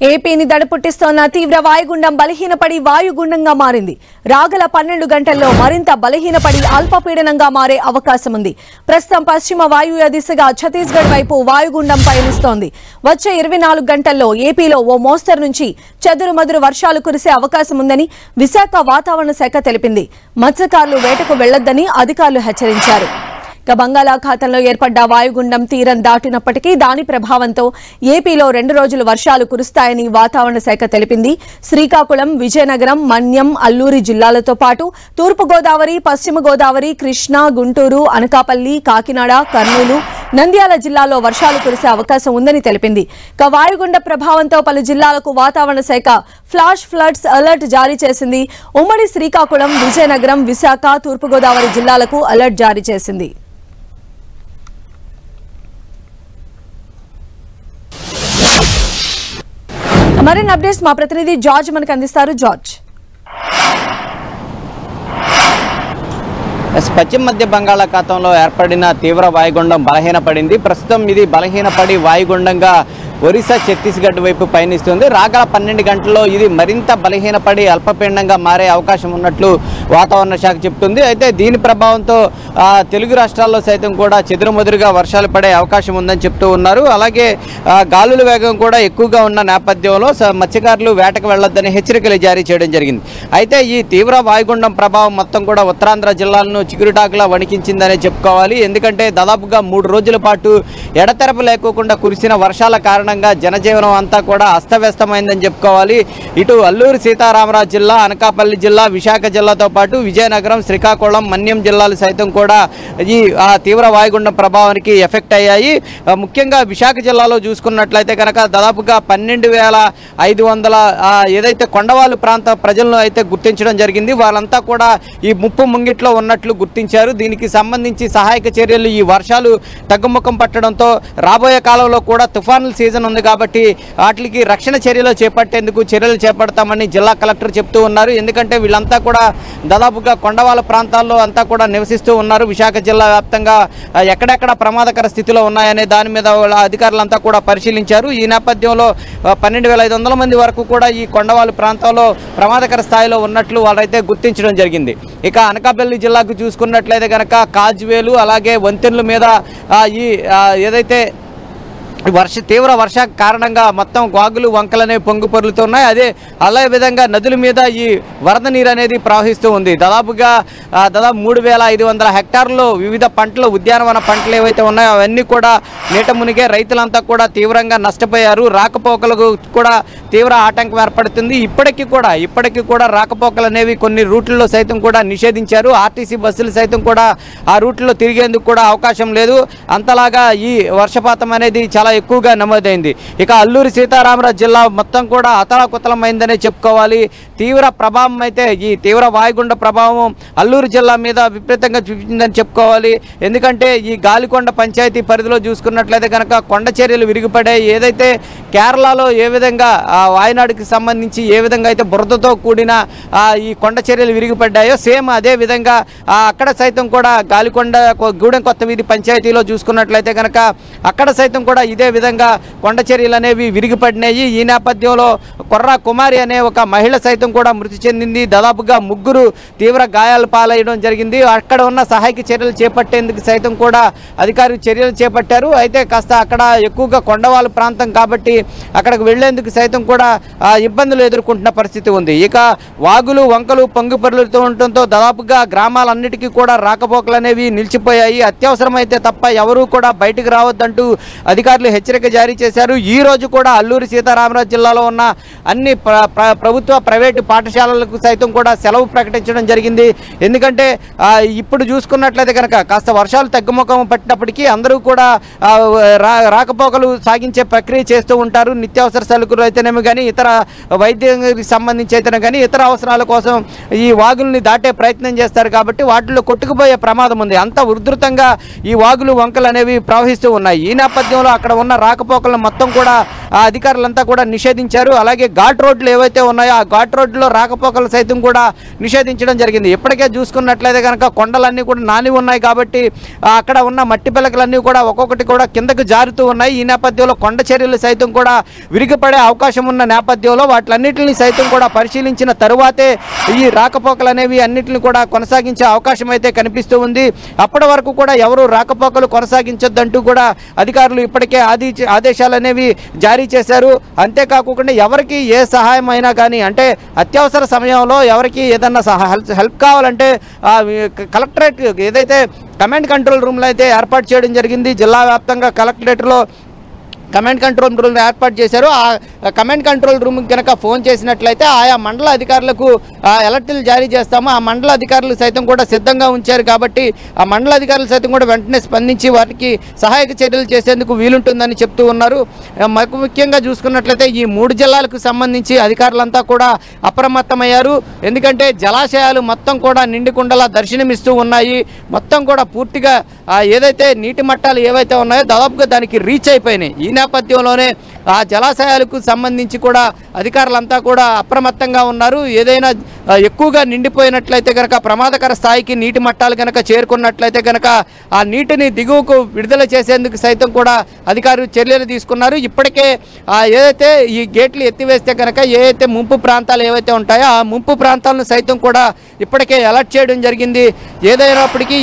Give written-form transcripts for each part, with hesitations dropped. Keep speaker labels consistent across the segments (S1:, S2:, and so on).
S1: ఏపీని దడపుట్టిస్తోన్న తీవ్ర వాయుగుండం బలహీనపడి వాయుగుండంగా మారింది. రాగల 12 గంటల్లో మరింత బలహీనపడి అల్పపీడనంగా మారే అవకాశం ఉంది. ప్రస్తుతం పశ్చిమ వాయువ్య దిశగా ఛత్తీస్గఢ్ వైపు వాయుగుండం పయనిస్తోంది. వచ్చే 24 గంటల్లో ఏపీలో ఓ మోస్తరు నుంచి చెదురుమదురు వర్షాలు కురిసే అవకాశం ఉందని విశాఖ వాతావరణ శాఖ తెలిపింది. మత్స్యకారులు వేటకు వెళ్లొద్దని అధికారులు హెచ్చరించారు. బంగాళాఖాతంలో ఏర్పడ్డ వాయుగుండం తీరం దాటినప్పటికీ దాని ప్రభావంతో ఏపీలో 2 రోజులు వర్షాలు కురుస్తాయని వాతావరణ శాఖ తెలిపింది. శ్రీకాకుళం, విజయనగరం, మన్యం, అల్లూరి జిల్లాలతో పాటు తూర్పుగోదావరి, పశ్చిమ గోదావరి, కృష్ణా, గుంటూరు, అనకాపల్లి, కాకినాడ, కర్నూలు, నంద్యాల జిల్లాల్లో వర్షాలు కురిసే అవకాశం ఉందని తెలిపింది. వాయుగుండ ప్రభావంతో పలు జిల్లాలకు వాతావరణ శాఖ ఫ్లాష్ ఫ్లడ్స్ అలర్ట్ జారీ చేసింది. ఉమ్మడి శ్రీకాకుళం, విజయనగరం, విశాఖ, తూర్పుగోదావరి జిల్లాలకు అలర్ట్ జారీ చేసింది. మరిన్ని అప్డేట్స్ మా ప్రతినిధి జార్జ్ మనకు అందిస్తారు. జార్జ్,
S2: పశ్చిమ మధ్య బంగాళాఖాతంలో ఏర్పడిన తీవ్ర వాయుగుండం బలహీనపడింది. ప్రస్తుతం ఇది బలహీనపడి వాయుగుండంగా ఒరిస్సా, ఛత్తీస్గఢ్ వైపు పయనిస్తుంది. రాగల 12 గంటల్లో ఇది మరింత బలహీనపడి అల్పపీడనంగా మారే అవకాశం ఉన్నట్లు వాతావరణ శాఖ చెబుతుంది. అయితే దీని ప్రభావంతో తెలుగు రాష్ట్రాల్లో సైతం కూడా చెదురుమదురుగా వర్షాలు పడే అవకాశం ఉందని చెప్తూ ఉన్నారు. అలాగే గాలుల వేగం కూడా ఎక్కువగా ఉన్న నేపథ్యంలో మత్స్యకారులు వేటకు వెళ్లొద్దని హెచ్చరికలు జారీ చేయడం జరిగింది. అయితే ఈ తీవ్ర వాయుగుండం ప్రభావం మొత్తం కూడా ఉత్తరాంధ్ర జిల్లాలను చిగురుటాకులా వణికించిందనే చెప్పుకోవాలి. ఎందుకంటే దాదాపుగా 3 రోజుల పాటు ఎడతెరపు లేకోకుండా కురిసిన వర్షాల కారణంగా జనజీవనం అంతా కూడా అస్తవ్యస్తమైందని చెప్పుకోవాలి. ఇటు అల్లూరి సీతారామరాజు జిల్లా, అనకాపల్లి జిల్లా, విశాఖ జిల్లాతో పాటు విజయనగరం, శ్రీకాకుళం, మన్యం జిల్లాలు సైతం కూడా ఈ తీవ్ర వాయుగుండం ప్రభావానికి ఎఫెక్ట్ అయ్యాయి. ముఖ్యంగా విశాఖ జిల్లాలో చూసుకున్నట్లయితే కనుక దాదాపుగా 12,500 ఏదైతే కొండవాళ్ళు ప్రాంత ప్రజలను అయితే గుర్తించడం జరిగింది. వాళ్ళంతా కూడా ఈ ముప్పు ముంగిట్లో ఉన్నట్లు గుర్తించారు. దీనికి సంబంధించి సహాయక చర్యలు, ఈ వర్షాలు తగ్గుముఖం పట్టడంతో రాబోయే కాలంలో కూడా తుఫానుల సీజన్ ఉంది కాబట్టి వాటికి రక్షణ చర్యలు చేపట్టేందుకు చర్యలు చేపడతామని జిల్లా కలెక్టర్ చెప్తూ ఉన్నారు. ఎందుకంటే వీళ్ళంతా కూడా దాదాపుగా కొండవాళ్ళ ప్రాంతాల్లో అంతా కూడా నివసిస్తూ ఉన్నారు. విశాఖ జిల్లా వ్యాప్తంగా ఎక్కడెక్కడ ప్రమాదకర స్థితిలో ఉన్నాయనే దాని మీద అధికారులంతా కూడా పరిశీలించారు. ఈ నేపథ్యంలో 12,500 మంది వరకు కూడా ఈ కొండవాళ్ళ ప్రాంతాల్లో ప్రమాదకర స్థాయిలో ఉన్నట్లు వాళ్ళైతే గుర్తించడం జరిగింది. ఇక అనకాపల్లి జిల్లాకు చూసుకున్నట్లయితే కనుక కాజ్వేలు, అలాగే వంతెనల మీద ఈ ఏదైతే తీవ్ర వర్ష కారణంగా మొత్తం వాగులు, వంకలనేవి పొంగి పొర్లుతున్నాయి. అదే విధంగా నదుల మీద ఈ వరద నీరు అనేది ప్రవహిస్తూ ఉంది. దాదాపు 3,500 హెక్టార్లు వివిధ పంటలు, ఉద్యానవన పంటలు ఏవైతే ఉన్నాయో అవన్నీ కూడా నీట మునిగే రైతులంతా కూడా తీవ్రంగా నష్టపోయారు. రాకపోకలకు కూడా తీవ్ర ఆటంకం ఏర్పడుతుంది. ఇప్పటికీ కూడా రాకపోకలు అనేవి కొన్ని రూట్లలో సైతం కూడా నిషేధించారు. ఆర్టీసీ బస్సులు సైతం కూడా ఆ రూట్లో తిరిగేందుకు కూడా అవకాశం లేదు. అంతలాగా ఈ వర్షపాతం అనేది చాలా ఎక్కువగా నమోదైంది. ఇక అల్లూరి సీతారామరాజు జిల్లా మొత్తం కూడా అతలాకుతలమైందనే చెప్పుకోవాలి. తీవ్ర ప్రభావం అయితే ఈ తీవ్ర వాయుగుండ ప్రభావం అల్లూరు జిల్లా మీద విపరీతంగా చూపించిందని చెప్పుకోవాలి. ఎందుకంటే ఈ గాలికొండ పంచాయతీ పరిధిలో చూసుకున్నట్లయితే కనుక కొండ చర్యలు విరిగిపడాయి. ఏదైతే కేరళలో ఏ విధంగా వాయనాడుకి సంబంధించి ఏ విధంగా అయితే బురదతో కూడిన ఈ కొండ చర్యలు విరిగిపడ్డాయో సేమ్ అదే విధంగా అక్కడ సైతం కూడా గాలికొండ గూడెం కొత్త వీధి పంచాయతీలో చూసుకున్నట్లయితే కనుక అక్కడ సైతం కూడా ఇదే విధంగా కొండ చర్యలు అనేవి విరిగిపడినాయి. ఈ నేపథ్యంలో కొర్రా కుమారి అనే ఒక మహిళ సైతం కూడా మృతి చెందింది. దాదాపుగా 3 తీవ్ర గాయాలు పాలయ్యడం జరిగింది. అక్కడ ఉన్న సహాయక చర్యలు చేపట్టేందుకు సైతం కూడా అధికారులు చర్యలు చేపట్టారు. అయితే కాస్త అక్కడ ఎక్కువగా కొండవాళ్ళ ప్రాంతం కాబట్టి అక్కడికి వెళ్లేందుకు సైతం కూడా ఇబ్బందులు ఎదుర్కొంటున్న పరిస్థితి ఉంది. ఇక వాగులు, వంకలు పొంగి పొర్లుతూ ఉండటంతో దాదాపుగా గ్రామాలన్నిటికీ కూడా రాకపోకలు అనేవి నిలిచిపోయాయి. అత్యవసరమైతే తప్ప ఎవరూ కూడా బయటికి రావద్దంటూ అధికారులు హెచ్చరిక జారీ చేశారు. ఈ రోజు కూడా అల్లూరి సీతారామరాజు జిల్లాలో ఉన్న అన్ని ప్రభుత్వ, ప్రైవేటు పాఠశాలలకు సైతం కూడా సెలవు ప్రకటించడం జరిగింది. ఎందుకంటే ఇప్పుడు చూసుకున్నట్లయితే కనుక కాస్త వర్షాలు తగ్గుముఖం పట్టినప్పటికీ అందరూ కూడా రాకపోకలు సాగించే ప్రక్రియ చేస్తూ ఉంటారు. నిత్యావసర సరుకులు అయితేనేమో కానీ, ఇతర వైద్యానికి సంబంధించి అయితేనే కానీ ఇతర అవసరాల కోసం ఈ వాగుల్ని దాటే ప్రయత్నం చేస్తారు. కాబట్టి వాటిల్లో కొట్టుకుపోయే ప్రమాదం ఉంది. అంత ఉధృతంగా ఈ వాగులు, వంకలు అనేవి ప్రవహిస్తూ ఉన్నాయి. ఈ నేపథ్యంలో అక్కడ ఉన్న రాకపోకలను మొత్తం కూడా ఆ అధికారులంతా కూడా నిషేధించారు. అలాగే ఘాట్ రోడ్లు ఏవైతే ఉన్నాయో ఆ ఘాట్ రోడ్లో రాకపోకలు సైతం కూడా నిషేధించడం జరిగింది. ఇప్పటికే చూసుకున్నట్లయితే కనుక కొండలన్నీ కూడా నాని ఉన్నాయి కాబట్టి అక్కడ ఉన్న మట్టి పిలకలన్నీ కూడా ఒక్కొక్కటి కూడా కిందకు జారుతూ ఉన్నాయి. ఈ నేపథ్యంలో కొండ చర్యలు సైతం కూడా విరిగిపడే అవకాశం ఉన్న నేపథ్యంలో వాటిలన్నింటినీ సైతం కూడా పరిశీలించిన తరువాతే ఈ రాకపోకలు అనేవి అన్నింటిని కూడా కొనసాగించే అవకాశం అయితే కనిపిస్తూ ఉంది. అప్పటి వరకు కూడా ఎవరు రాకపోకలు కొనసాగించొద్దంటూ కూడా అధికారులు ఇప్పటికే ఆదేశాలు అనేవి జారీ చేశారు. అంతేకాకుండా ఎవరికి ఏ సహాయం అయినా కానీ అంటే అత్యవసర సమయంలో ఎవరికి ఏదన్నా హెల్ప్ కావాలంటే కలెక్టరేట్ ఏదైతే కమాండ్ కంట్రోల్ రూమ్లో అయితే ఏర్పాటు చేయడం జరిగింది. జిల్లా వ్యాప్తంగా కలెక్టరేట్లో కమాండ్ కంట్రోల్ రూమ్ ఏర్పాటు చేశారు. ఆ కమాండ్ కంట్రోల్ రూమ్ కనుక ఫోన్ చేసినట్లయితే ఆయా మండల అధికారులకు అలర్టులు జారీ చేస్తాము. ఆ మండల అధికారులు సైతం కూడా సిద్ధంగా ఉంచారు కాబట్టి ఆ మండల అధికారులు సైతం కూడా వెంటనే స్పందించి వారికి సహాయక చర్యలు చేసేందుకు వీలుంటుందని చెప్తూ ఉన్నారు. ముఖ్యంగా చూసుకున్నట్లయితే ఈ 3 జిల్లాలకు సంబంధించి అధికారులంతా కూడా అప్రమత్తమయ్యారు. ఎందుకంటే జలాశయాలు మొత్తం కూడా నిండుకుండలా దర్శనమిస్తూ ఉన్నాయి. మొత్తం కూడా పూర్తిగా ఏదైతే నీటి మట్టాలు ఏవైతే ఉన్నాయో దాదాపుగా దానికి రీచ్ అయిపోయినాయి. ఈ నేపథ్యంలోనే ఆ జలాశయాలకు సంబంధించి కూడా అధికారులంతా కూడా అప్రమత్తంగా ఉన్నారు. ఏదైనా ఎక్కువగా నిండిపోయినట్లయితే కనుక ప్రమాదకర స్థాయికి నీటి మట్టాలు కనుక చేరుకున్నట్లయితే కనుక ఆ నీటిని దిగువకు విడుదల చేసేందుకు సైతం కూడా అధికారులు చర్యలు తీసుకున్నారు. ఇప్పటికే ఏదైతే ఈ గేట్లు ఎత్తివేస్తే కనుక ఏదైతే ముంపు ప్రాంతాలు ఏవైతే ఉంటాయో ఆ ముంపు ప్రాంతాలను సైతం కూడా ఇప్పటికే అలర్ట్ చేయడం జరిగింది. ఏదైనప్పటికీ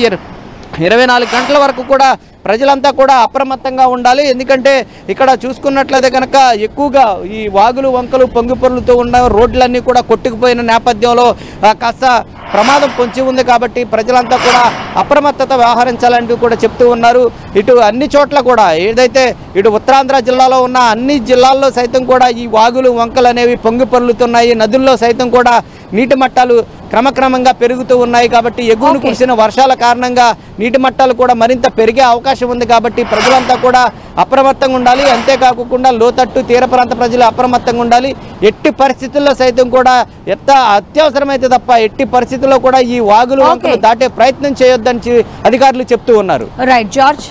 S2: 24 గంటల వరకు కూడా ప్రజలంతా కూడా అప్రమత్తంగా ఉండాలి. ఎందుకంటే ఇక్కడ చూసుకున్నట్లయితే కనుక ఎక్కువగా ఈ వాగులు వంకలు పొంగిపొర్లుతూ ఉన్న రోడ్లన్నీ కూడా కొట్టుకుపోయిన నేపథ్యంలో కాస్త ప్రమాదం పొంచి ఉంది కాబట్టి ప్రజలంతా కూడా అప్రమత్తత వ్యవహరించాలంటూ కూడా చెప్తూ ఉన్నారు. ఇటు అన్ని చోట్ల కూడా ఏదైతే ఇటు ఉత్తరాంధ్ర జిల్లాలో ఉన్న అన్ని జిల్లాల్లో సైతం కూడా ఈ వాగులు వంకలు అనేవి పొంగిపొర్లుతున్నాయి. నదుల్లో సైతం కూడా నీటి మట్టాలు క్రమక్రమంగా పెరుగుతూ ఉన్నాయి కాబట్టి ఎగువను కురిసిన వర్షాల కారణంగా నీటి మట్టాలు కూడా మరింత పెరిగే అవకాశం ఉంది కాబట్టి ప్రజలంతా కూడా అప్రమత్తంగా ఉండాలి. అంతేకాకుండా లోతట్టు తీర ప్రాంత ప్రజలు అప్రమత్తంగా ఉండాలి. ఎట్టి పరిస్థితుల్లో సైతం కూడా అత్యవసరమైతే తప్ప ఎట్టి పరిస్థితుల్లో కూడా ఈ వాగులు వంకలు దాటే ప్రయత్నం చేయొద్దని అధికారులు చెప్తూ ఉన్నారు.
S1: Right George.